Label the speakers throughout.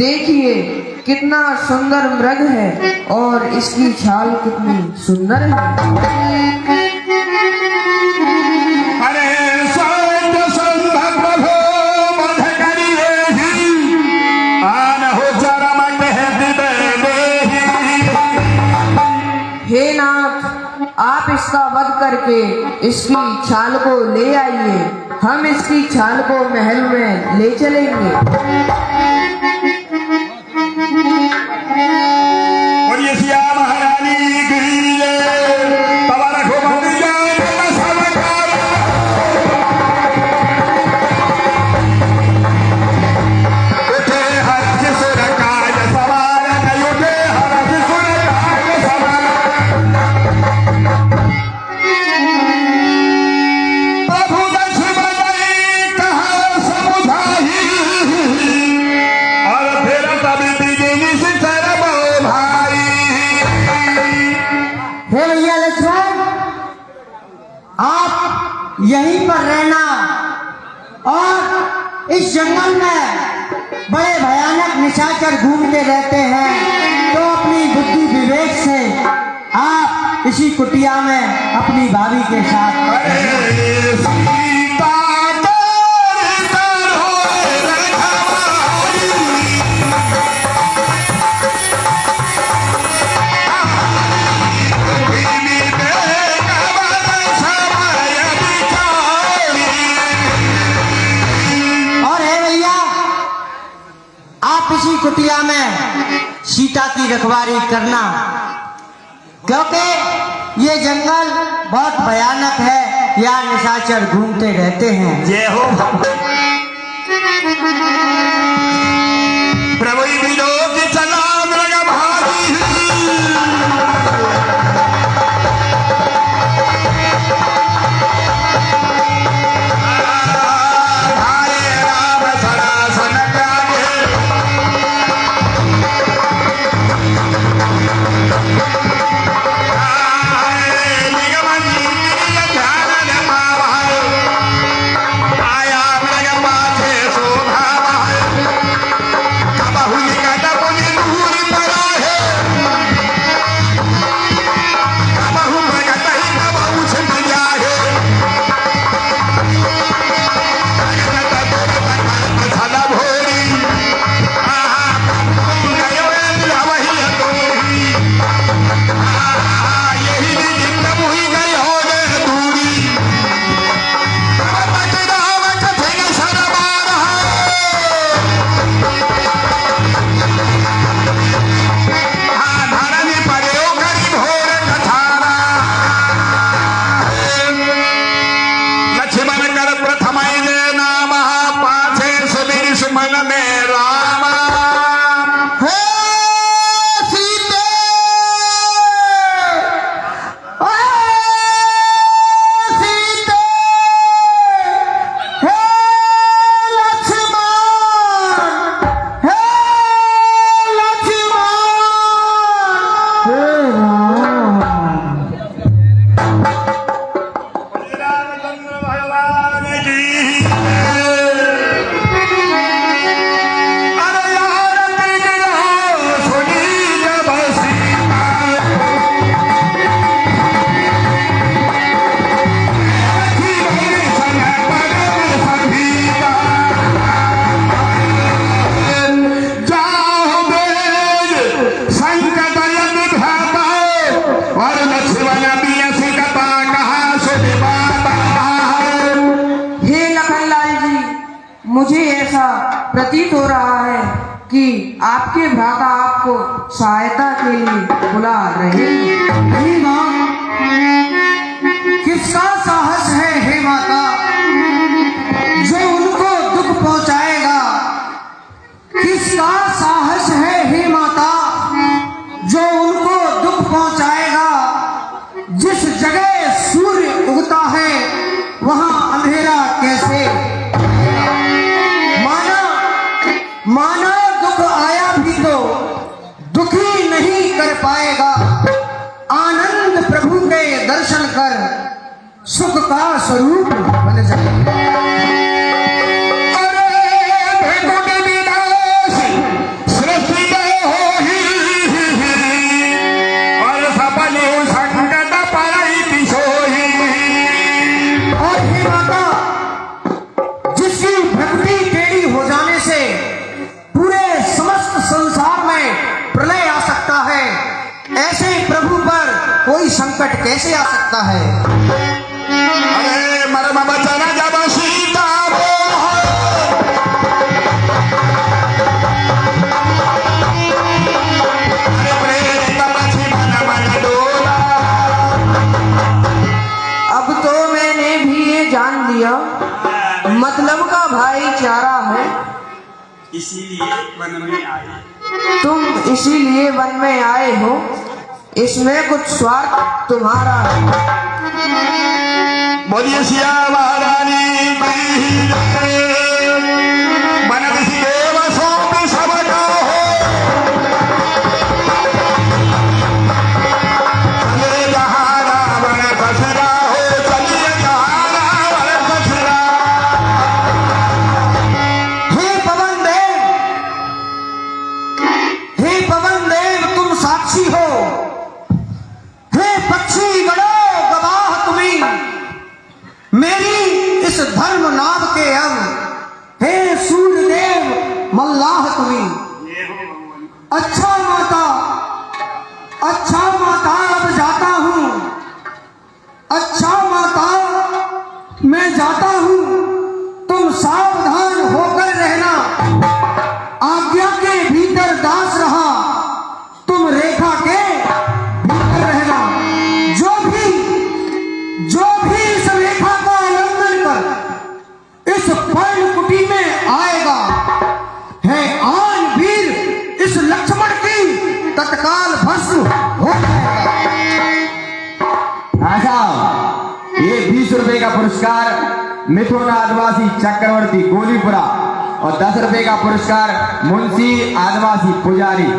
Speaker 1: देखिए कितना सुंदर मृग है और इसकी छाल कितनी सुंदर है।
Speaker 2: अरे प्रभु मध करिए आन हो चरम
Speaker 1: हे नाथ, आप इसका वध करके इसकी छाल को ले आइए, हम इसकी छाल को महल में ले चलेंगे।
Speaker 2: महारानी
Speaker 3: यहीं पर रहना और इस जंगल में बड़े भयानक निशाचर घूमते रहते हैं, तो अपनी बुद्धि विवेक से आप इसी कुटिया में अपनी भाभी के साथ इसी कुटिया में सीता की रखवाली करना, क्योंकि ये जंगल बहुत भयानक है, यहाँ निशाचर घूमते रहते हैं।
Speaker 2: जय हो प्रभु विलोक चला मृग भागी
Speaker 1: मुझे ऐसा प्रतीत हो रहा है कि आपके भ्राता आपको सहायता के लिए बुला रहे हैं।
Speaker 3: नहीं माँ, किसका साहस है हे माता जो उनको दुख पहुंचाएगा? किसका साहस है हे माता जो उनको दुख पहुंचाएगा? जिस जगह सूर्य उगता है वहां अंधेरा कैसे? माना दुख आया भी तो दुखी नहीं कर पाएगा। आनंद प्रभु के दर्शन कर सुख का स्वरूप बन जाए। कोई संकट कैसे आ सकता है?
Speaker 2: अरे मरम बचना जब सीता
Speaker 1: अब तो मैंने भी ये जान लिया मतलब का भाईचारा है,
Speaker 2: इसीलिए वन में आए।
Speaker 1: तुम इसीलिए वन में आए हो, इसमें कुछ स्वार्थ तुम्हारा है।
Speaker 2: बोलिए सिया महारानी की जय। मन किसी देव सौंप सबका हो, चलिए जहाँ रावण बसरा हो, चलिए जहाँ रावण बसरा।
Speaker 3: हे पवन देव तुम साक्षी हो। पक्षी गणो गवाह तुम्ही मेरी इस धर्म नाम के अंग। हे सूर्य देव मल्लाह तुम्ही। अच्छा माता अब जाता हूँ। अच्छा माता मैं जाता हूँ, तुम सावधान होकर रहना। आज्ञा के भीतर दास रहा, तुम रेखा के जो भी इस रेखा का उल्लंघन कर इस पर्ण कुटी में आएगा है आन वीर इस लक्ष्मण की तत्काल भस्म हो जाएगा।
Speaker 4: ये 20 रुपए का पुरस्कार मिथुन आदिवासी चक्रवर्ती गोलीपुरा और 10 रुपए का पुरस्कार मुंशी आदिवासी पुजारी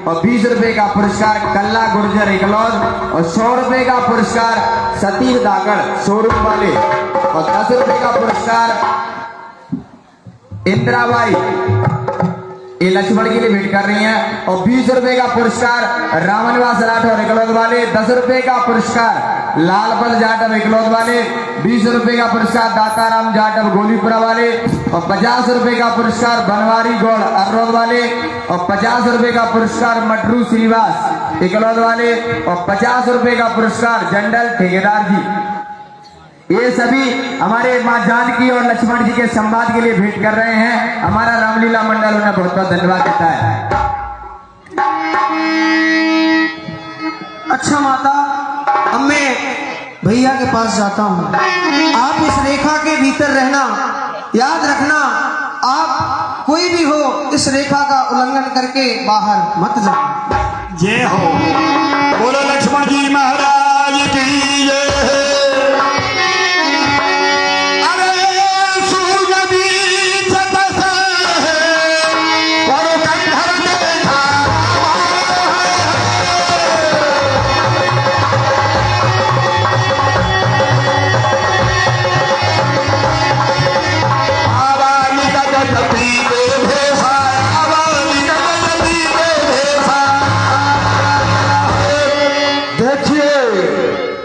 Speaker 4: और 20 रुपए का पुरस्कार कल्ला गुर्जर इकलौद और 100 रुपए का पुरस्कार सतीश दागड़ शोरूम वाले और 10 रुपए का पुरस्कार इंदिराबाई ये लक्ष्मण के लिए भेंट कर रही हैं और 20 रुपए का पुरस्कार रामनिवास राठौर इकलौद वाले, 10 रुपए का पुरस्कार लालपत जाटव इकलौद वाले, 20 रुपए का पुरस्कार दाताराम जाटव गोलीपुरा वाले और 50 रुपए का पुरस्कार बनवारी गौड़ अर्रोद वाले और 50 रुपए का पुरस्कार मटरू श्रीवास इकलौद वाले और 50 रुपए का पुरस्कार जंडल ठेकेदार जी। ये सभी हमारे माँ जानकी और लक्ष्मण जी के संवाद के लिए भेंट कर रहे हैं। हमारा रामलीला मंडल उन्हें बहुत बहुत धन्यवाद देता है।
Speaker 3: अच्छा माता, अब मैं भैया के पास जाता हूँ। आप इस रेखा के भीतर रहना, याद रखना आप कोई भी हो इस रेखा का उल्लंघन करके बाहर मत जाओ।
Speaker 2: जय हो। बोलो लक्ष्मण जी महाराज की जय।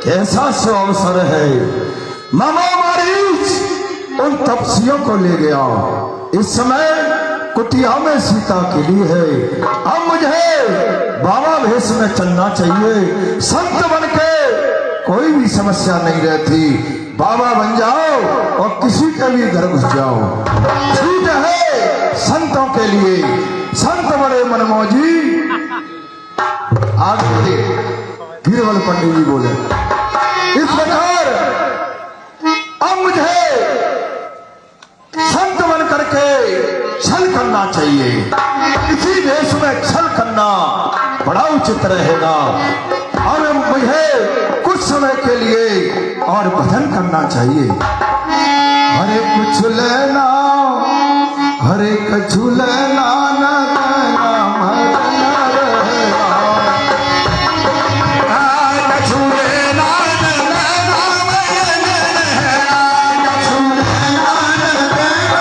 Speaker 5: ऐसा अवसर है, मामा मारीच उन तपस्वियों को ले गया। इस समय कुटिया में सीता के लिए है। अब मुझे बाबा भेष में चलना चाहिए। संत बन के कोई भी समस्या नहीं रहती। बाबा बन जाओ और किसी के भी घर घुस जाओ। गिरवल पंडित जी बोले, इस प्रकार अब मुझे संत बन करके छल करना चाहिए। इसी देश में छल करना बड़ा उचित रहेगा। और मुझे कुछ समय के लिए और भजन करना चाहिए। हरे कुछ लेना, हरे कछु लेना न देना, मरना रहेगा।
Speaker 2: कछु लेना न देना, मरना रहेगा। कछु लेना न देना,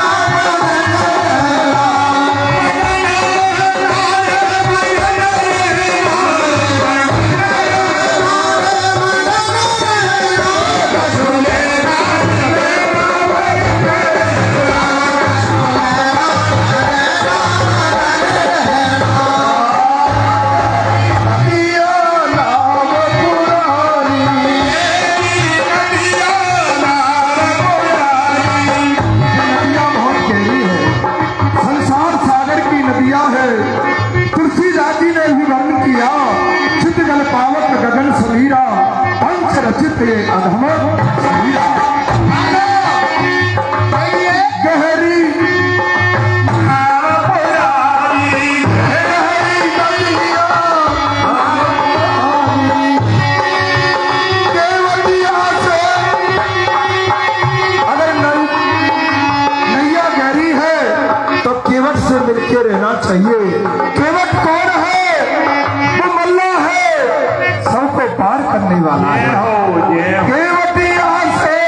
Speaker 5: नदियाँ बहुत गहरी है, संसार सागर की नदियाँ है। तुलसीदास जी ने भी वर्णन किया, चित जल पावक गगन समीरा, पंच रचित ये अधम समीरा। गहरी केवटिया से अगर नैया गहरी है तो केवट से मिलके रहना चाहिए। केवट कौन है? वो मल्ला है, सबको पार करने वाला है। केवटिया से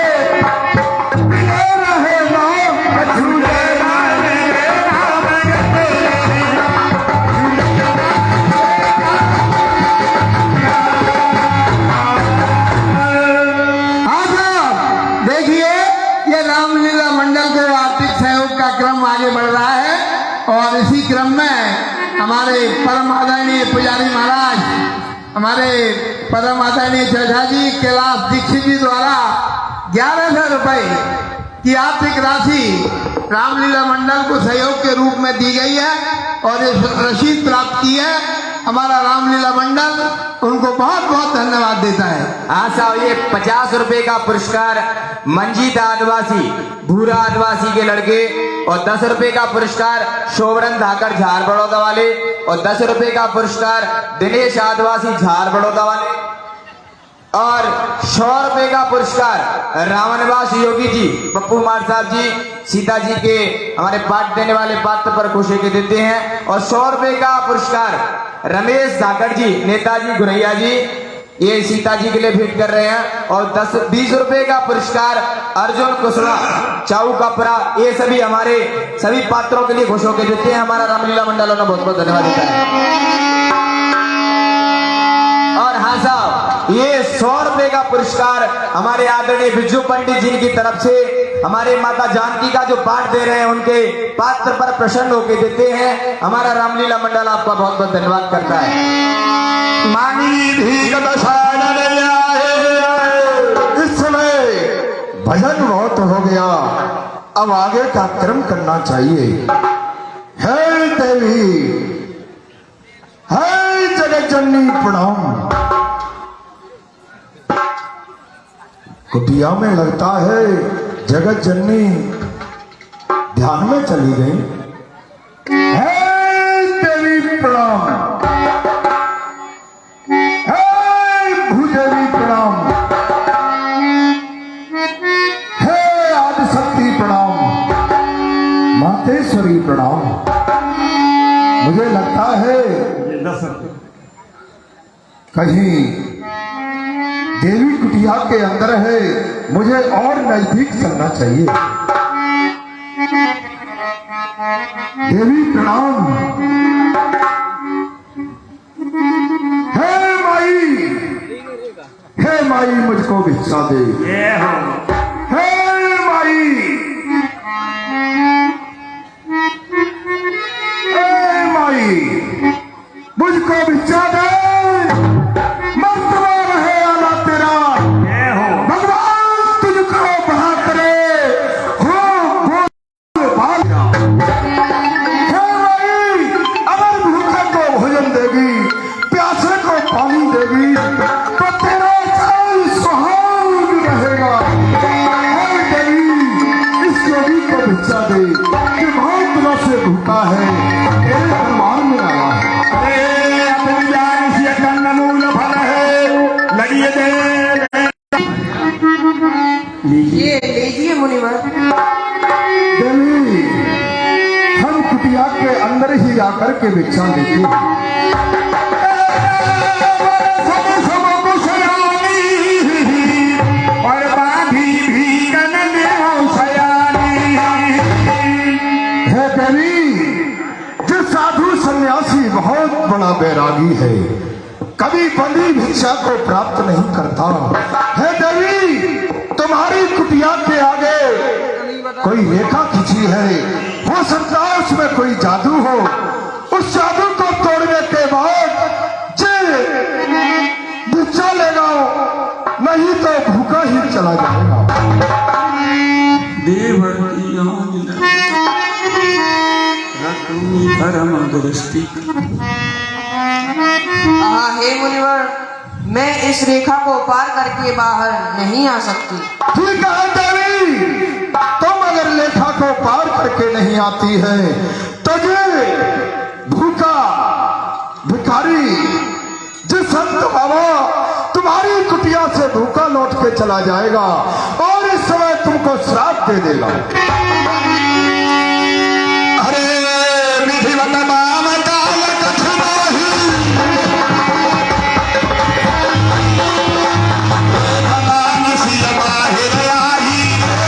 Speaker 5: मिले रहेगा, कछु लेना नहीं देना।
Speaker 3: हाँ साहब, देखिए ये रामलीला मंडल के आर्थिक सहयोग का क्रम आगे बढ़ रहा है और इसी क्रम में हमारे परम आदरणीय पुजारी महाराज, हमारे परम आदरणीय चर्चा जी कैलाश दीक्षित जी द्वारा 11,000 रुपए की आर्थिक राशि रामलीला मंडल को सहयोग के रूप में दी गई है और ये रसीद प्राप्त की है। हमारा रामलीला मंडल उनको बहुत बहुत धन्यवाद देता है।
Speaker 4: हाँ साहब, ये 50 रुपए का पुरस्कार मंजीत आदिवासी, भूरा आदिवासी के लड़के, और 10 रुपए का पुरस्कार शोभरन धाकर झार बड़ौदा वाले, और 10 रुपए का पुरस्कार दिनेश आदिवासी झार बड़ौदा वाले, और 100 रुपए का पुरस्कार रामनिवास योगी जी, पप्पू मार साहब जी, सीता जी के हमारे पाठ देने वाले पात्र पर खुशी के देते हैं। और 100 रुपए का पुरस्कार रमेश धाकड़ जी, नेताजी गुरैया जी, ये सीता जी के लिए भेंट कर रहे हैं। और 20 रुपए का पुरस्कार अर्जुन कुशवाहा, चाऊ कपरा, ये सभी हमारे सभी पात्रों के लिए खुश होकर देते हैं। हमारा रामलीला मंडल ने बहुत बहुत धन्यवाद देता है। और हाँ साहब, ये 100 रुपए का पुरस्कार हमारे आदरणीय बिज्जू पंडित जी की तरफ से हमारे माता जानकी का जो पाठ दे रहे हैं उनके पात्र पर प्रसन्न होकर देते हैं। हमारा रामलीला मंडल आपका बहुत बहुत धन्यवाद करता है।
Speaker 2: मानी भीग दशानन आए।
Speaker 5: इस समय भजन बहुत हो गया, अब आगे का क्रम करना चाहिए। हे देवी, हे जगत जननी प्रणाम। कुटिया में लगता है जगत जननी ध्यान में चली गई। हे देवी प्रणाम, हे भूदेवी प्रणाम, हे आदिशक्ति प्रणाम, मातेश्वरी प्रणाम। मुझे लगता है कहीं देवी कुटिया के अंदर है, मुझे और नजदीक चलना चाहिए। देवी प्रणाम। हे माई, हे माई मुझको भिक्षा दे। हे माई, हे माई मुझको भिक्षा दे। मर्तबा रहे आला तेरा, भगवान तुझको बढ़ा करे। हो भाग्य। हे माई, अगर भूखे को भोजन देगी, प्यासे को पानी देगी,
Speaker 1: ये लीजिए मुनिवर।
Speaker 5: देवी, हम कुटिया के अंदर ही आकर के भिक्षा लेते हैं।
Speaker 2: और बाधी भी कनन सयानी।
Speaker 5: है देवी, जो साधु सन्यासी बहुत बड़ा बैरागी है, कभी बंदी भिक्षा को प्राप्त नहीं करता है। देवी, तुम्हारी कुटिया के आगे कोई रेखा खींची है, हो सकता है उसमें कोई जादू हो। उस जादू को तोड़ने के बाद जे भिक्षा लेगा, नहीं तो भूखा ही चला जाएगा।
Speaker 2: परम दृष्टि।
Speaker 1: हे मुनिवर, मैं इस रेखा को पार करके बाहर नहीं आ सकती।
Speaker 5: ठीक है देवी, तुम अगर लेखा को पार करके नहीं आती है तो ये भूखा भिखारी जिस संत बाबा तुम्हारी कुटिया से भूखा लौट के चला जाएगा और इस समय तुमको श्राप दे देगा।
Speaker 2: अरे विधिवत नाम काल कछुनाहि। भगवान सिर बाहिर आई,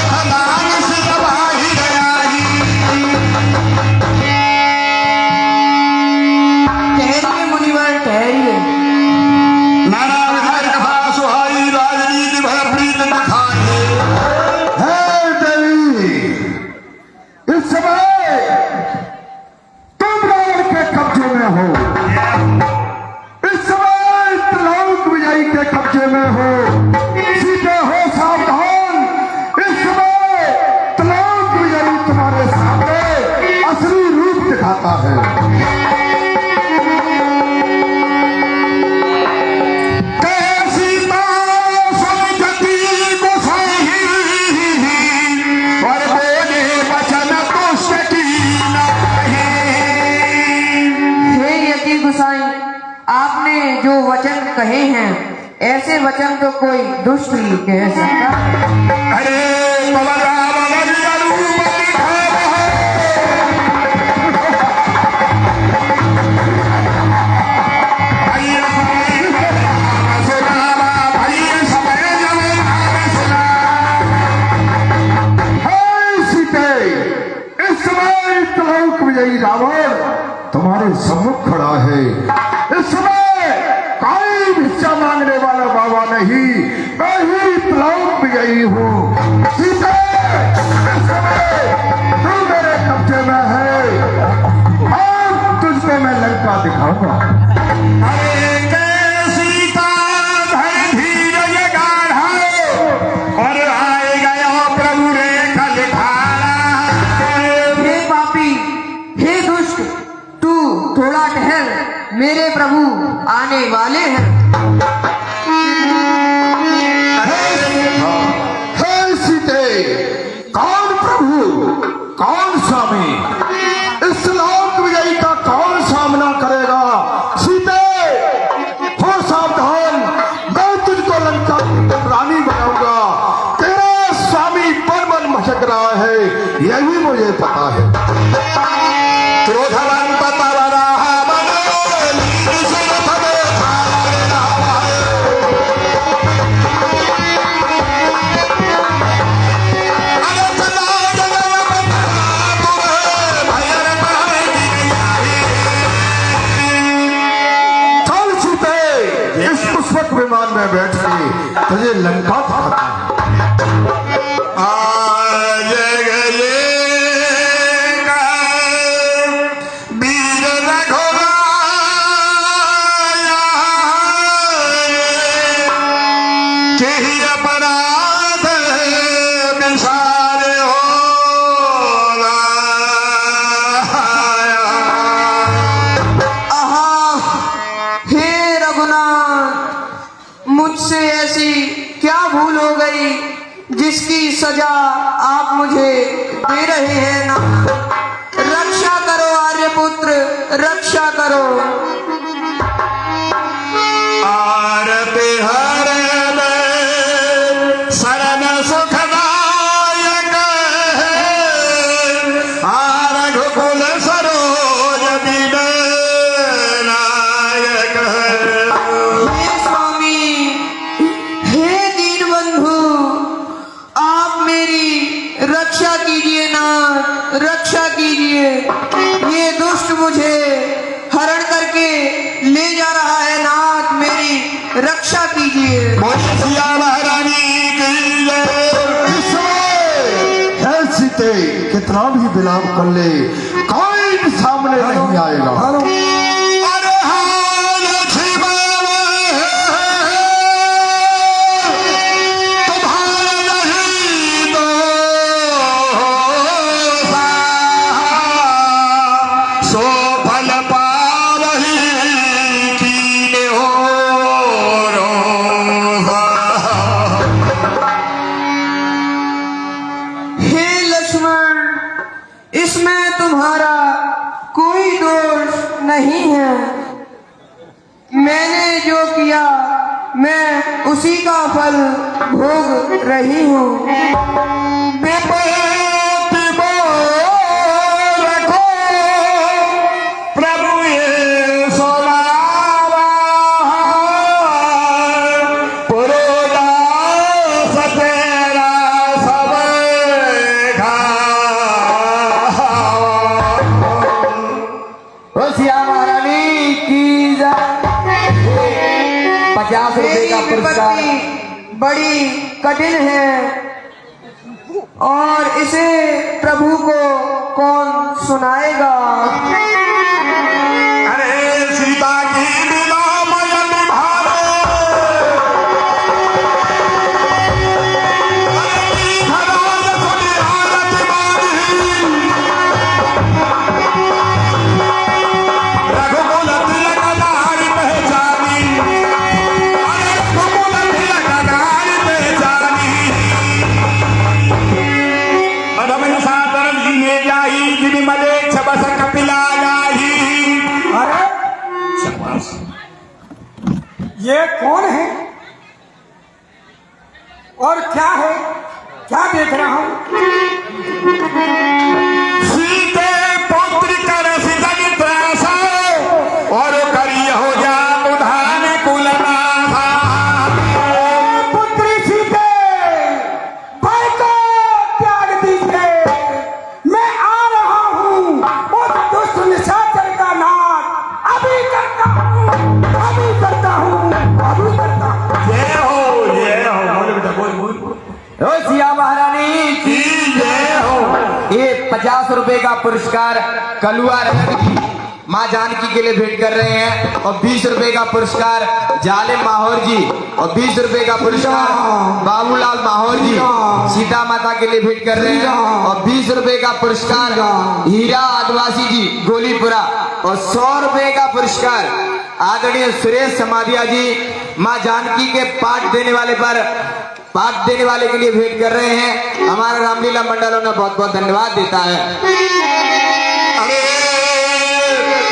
Speaker 2: भगवान सिर बाहिर आई।
Speaker 1: ठहरिए मुनिवर, ठहरिए।
Speaker 2: नाना विधान कथा सुहाई, राजनीति भर प्रीत दिखाई।
Speaker 5: हे देवी, इस समय तुम रावण के कब्जे में हो, इस समय त्रिलोक विजयी के कब्जे में हो। सीधे हो सावधान, इस समय त्रिलोक विजयी तुम्हारे सामने असली रूप दिखाता है।
Speaker 2: सीता समझती गोसाई, और बोले वचन दुष्ट की नाही।
Speaker 1: हे यति गुसाई, आपने जो वचन कहे हैं, ऐसे वचन तो कोई दुष्ट ही कह सकता।
Speaker 2: अरे बलरा बलरिया रूप दिखावा है। भैया समय नाम सुनावा, भैया समय जमे नाम सुना।
Speaker 5: हे सीते, इस समय त्रिलोक विजयी रावण तुम्हारे सम्मुख खड़ा है। इस समय कोई भिक्षा मांगने वाला बाबा नहीं, मैं ही त्रिलोक विजयी हूँ। सीते, इस समय तू मेरे कब्जे में है और तुझको मैं लंका दिखाऊंगा।
Speaker 2: अरे कैसी का धर धीरज गाढ़ा, और आए गया प्रभु रेखा लिखाड़ा।
Speaker 1: हे पापी, हे दुष्ट, तू थोड़ा ठहर, मेरे प्रभु आने वाले हैं।
Speaker 5: हे सीते, कौन प्रभु, कौन स्वामी, इस लोक विजयी का कौन सामना करेगा? सीते, हो सावधान, मैं तुझको लंका की रानी बनाऊंगा। तेरा स्वामी बन भटक रहा है, यह भी मुझे पता है।
Speaker 2: क्रोधवंत तव रावण, नीति सुरथ देखा रावण। अरे चला जगन बंधुर, भयर पावे की आई।
Speaker 5: चल सीते, इस पुष्पक विमान में बैठ के तुझे लंका दिखाता हूं।
Speaker 2: आज गए वीर रघुराया, केहि अपराध बिसारे हो
Speaker 1: आहा, हे रघुनाथ, मुझसे ऐसी क्या भूल हो गई जिसकी सजा आप मुझे दे रहे हैं ना। रक्षा करो आर्यपुत्र, रक्षा करो।
Speaker 2: आरती हरण शरण सुखदा
Speaker 1: रक्षा कीजिए नाथ, रक्षा कीजिए। ये दुष्ट मुझे हरण करके ले जा रहा है नाथ, मेरी रक्षा कीजिए।
Speaker 2: बोलिए सिया महारानी की जय।
Speaker 5: इस समय है सीते कितना भी विलाप कर ले, कोई भी सामने नहीं आएगा।
Speaker 2: अरे हाँ लक्ष्मण, तुम्हारा नहीं तो सो फल पावही कीने हो रोसा।
Speaker 1: हे लक्ष्मण, इसमें तुम्हारा कोई दोष नहीं है। मैंने जो किया मैं उसी का फल भोग रही हूँ।
Speaker 2: रखो प्रभु ये सोलावा, पुरोदा सतेरा सब
Speaker 4: ओ सिया महारानी की जय। 50 रुपए का
Speaker 1: मेरी
Speaker 4: पुरस्कार।
Speaker 1: विपत्ति बड़ी कठिन है और इसे प्रभु को कौन सुनाएगा।
Speaker 2: अरे सीता की लीला मयन भावे, अरे धराज सुनी आरती बानी, रघुकुल तिलक नारी पहचानी, अरे रघुकुल तिलक नारी पहचानी। अधम सातर जीने जाई, जिन मले छबस कपिला जाही।
Speaker 6: अरे ये कौन है और क्या है, क्या देख रहा हूं?
Speaker 2: सीते पुत्र कर सिजन त्रासा, और करी हो जा उधान कुल नाथा।
Speaker 6: पुत्री सीते, भाई को त्याग दीजिए, मैं आ रहा हूं। उस दुष्ट निशाचर का नाश अभी करता हूं, अभी करता हूं, अभी करता हूं।
Speaker 2: जय हो, जय हो। बोल बेटा, बोल बोल बोल।
Speaker 4: ओ सिया महारानी की
Speaker 2: जय हो।
Speaker 4: ये 50 रुपए का पुरस्कार कलुआ रंग की माँ जानकी के लिए भेंट कर रहे हैं, और 20 रुपए का पुरस्कार जालिम माहौर जी, और 20 रुपए का पुरस्कार बाबूलाल माहौर जी सीता माता के लिए भेंट कर रहे हैं, और 20 रुपए का पुरस्कार हीरा आदिवासी जी गोलीपुरा, और 100 रुपए का पुरस्कार आदरणीय सुरेश समाधिया जी माँ जानकी के पाठ देने वाले के लिए भेंट कर रहे हैं। हमारा रामलीला मंडल उन्हें बहुत बहुत धन्यवाद देता है।
Speaker 2: अरे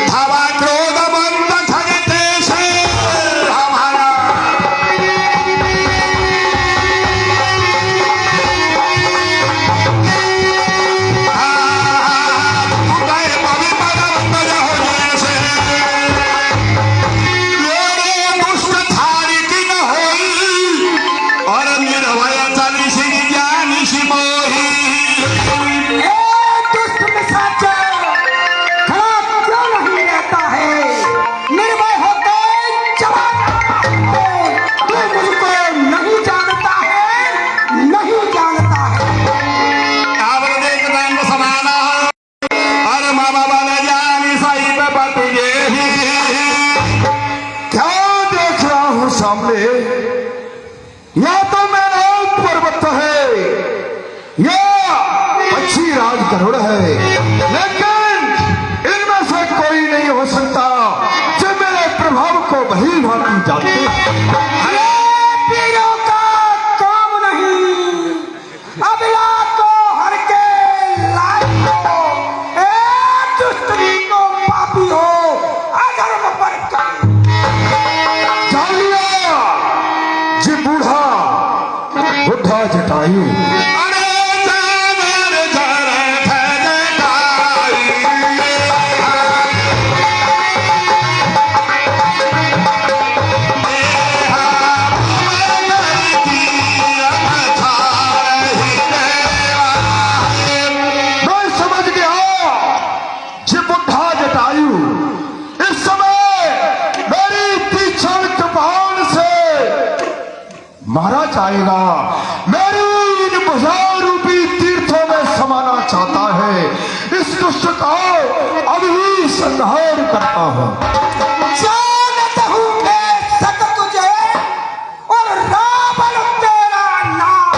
Speaker 2: धावा क्रोध मंद खगते से हमारा, गए पवि पदम बज हो जैसे, मेरे दुष्ट थारी की न होई, और निर्भय चली सिंह ज्ञानी सिमोही।
Speaker 6: ए दुष्ट निशाचर, खड़ा क्यों नहीं रहता है? निर्भय होकर चला जाता है। तू मुझको नहीं जानता है, नहीं जानता है।
Speaker 2: आवल देख रंग समाना, अरे माँ बाबा ने जानी सही पे पति जे।
Speaker 5: क्या देख रहा हूं सामने? या तो मेरा पर्वत है या अच्छी राज गरुड़ है, लेकिन इनमें से कोई नहीं हो सकता जो मेरे प्रभाव को भली भांति जानते।
Speaker 6: अरे पीरों का काम नहीं, अबला को हर के लायक हो। ए दुष्ट को पापी हो, अधर्म पर कर।
Speaker 5: जान लिया जी बुढ़ा जटायु,
Speaker 2: अरे जानवर झर ठगकाई, देहा
Speaker 5: बचाएगा। मेरी इन बुझाऊ रूपी तीर्थों में समाना चाहता है, इस दुष्ट को अभी संहार करता हूँ।
Speaker 6: जानता हूँ मैं सत तुझे और रावण तेरा नाम,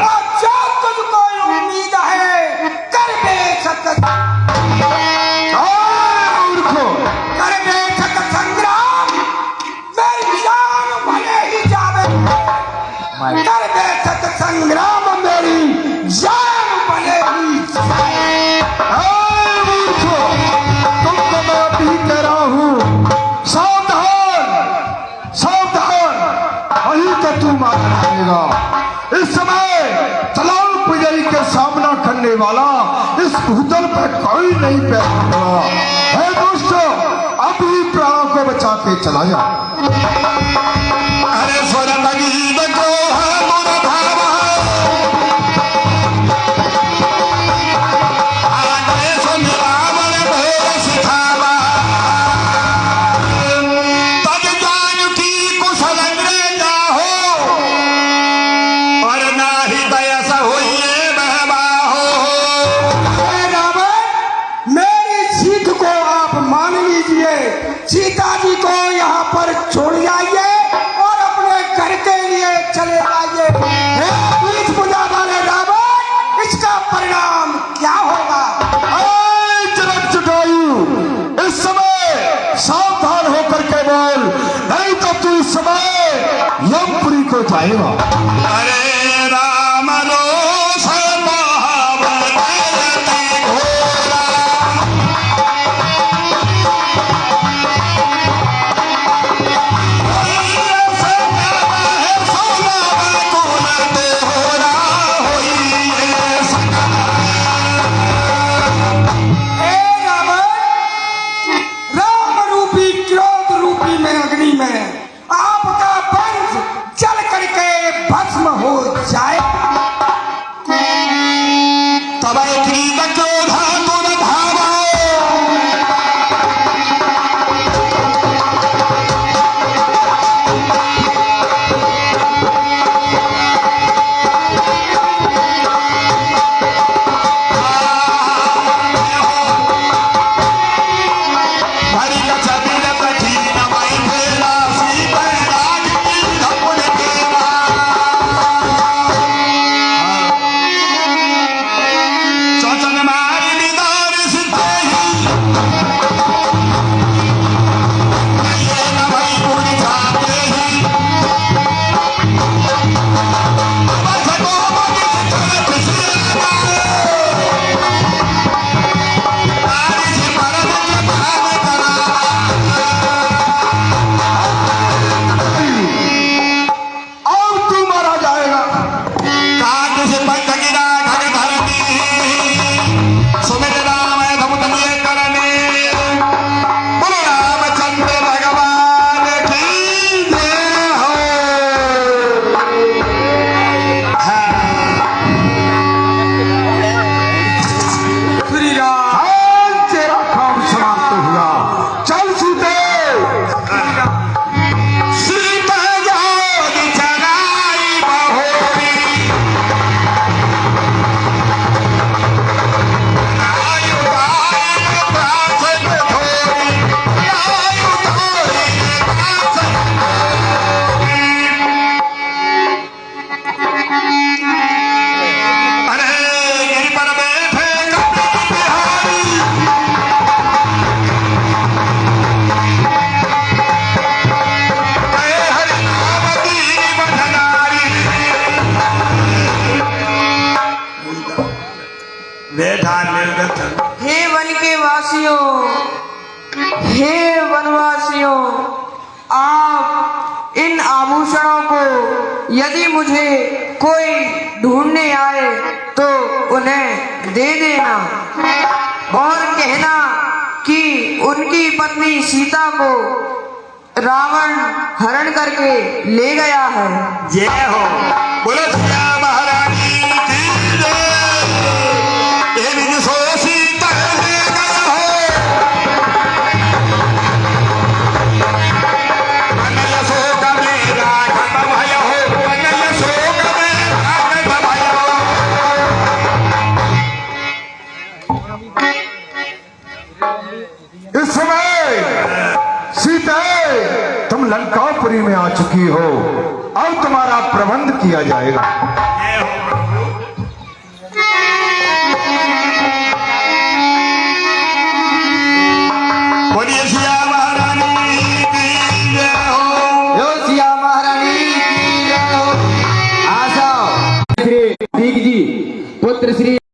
Speaker 6: और जो तुझको उम्मीद है कर बेशक कर बेशक संग्राम, मेरी जान भले ही जावे, कर बेशक संग्राम, मेरी जान भले ही जावे।
Speaker 5: तुमको मैं अभी कह रहा हूँ, सावधान सावधान, वही तो तू मार जाएगा। इस समय तलाव पुजारी के सामना करने वाला इस भूतल पर कोई नहीं पैदा हुआ है। दोस्तों, अभी प्राणों को बचा के चला जा।
Speaker 2: अरे स्वर लगी बको है मोर भावा, आगे सुन रावण भोर सिखावा, तब जान की कुशल अंग्रेजा हो, और ना ही दयस होइए बहबा हो।
Speaker 6: रावण, मेरी सीख को आप मान लीजिए, सीता जी को यहाँ पर छोड़ जाइए और अपने घर के लिए चले जाइए। हे पुलिस पूजा वाले रावण, इसका परिणाम क्या होगा?
Speaker 5: जनक जटायु, इस समय सावधान होकर के बोल, नहीं तो तू इस समय यमपुरी को जाएगा।
Speaker 2: अरे राम रोष महावत घोरा,
Speaker 6: हे रावण, राम रूपी क्रोध रूपी में अग्नि में आपका वंश जल करके भस्म हो जाए।
Speaker 2: तब क्रोधा तुम भावो, हरि कछ बिरत ठीन मई भेला, सीता राज की धपुन देवा। चौचन मारी निदान सिद्धे ही, ये न भई पूरी जाते ही, बस को बगी चल पिछला, नारी से मरण के भाव करा।
Speaker 5: और तू मारा जाएगा।
Speaker 2: काट से पंख गिरा घर धरनी, सुमिर राम धमुत लिए करने, बोलो रामचंद्र भगवान की जय हो।
Speaker 6: श्री राम।
Speaker 5: आज तेरा काम समाप्त हुआ। चल सीते।
Speaker 2: सीता जोगी चराई बहोरी, आयु दाई प्रास में थोरी, आयु दाई प्रास में थोरी। अरे गिरि पर बैठे कपी बिहारी, जय हरि नाम दीन बधनारी। बैठा निर्गत
Speaker 1: हे वन के वासियों, हे वनवासियों, आप इन आभूषणों को यदि मुझे कोई ढूंढने आए तो उन्हें दे देना और कहना कि उनकी पत्नी सीता को रावण हरण करके ले गया है।
Speaker 2: जय हो। बोलो सिया महारानी की जय। ये बिन सो सीता ले गया हो, अनय सो का मेरा खत्म है हो, अनय सो
Speaker 5: लंकापुरी में आ चुकी हो, अब तुम्हारा प्रबंध किया जाएगा।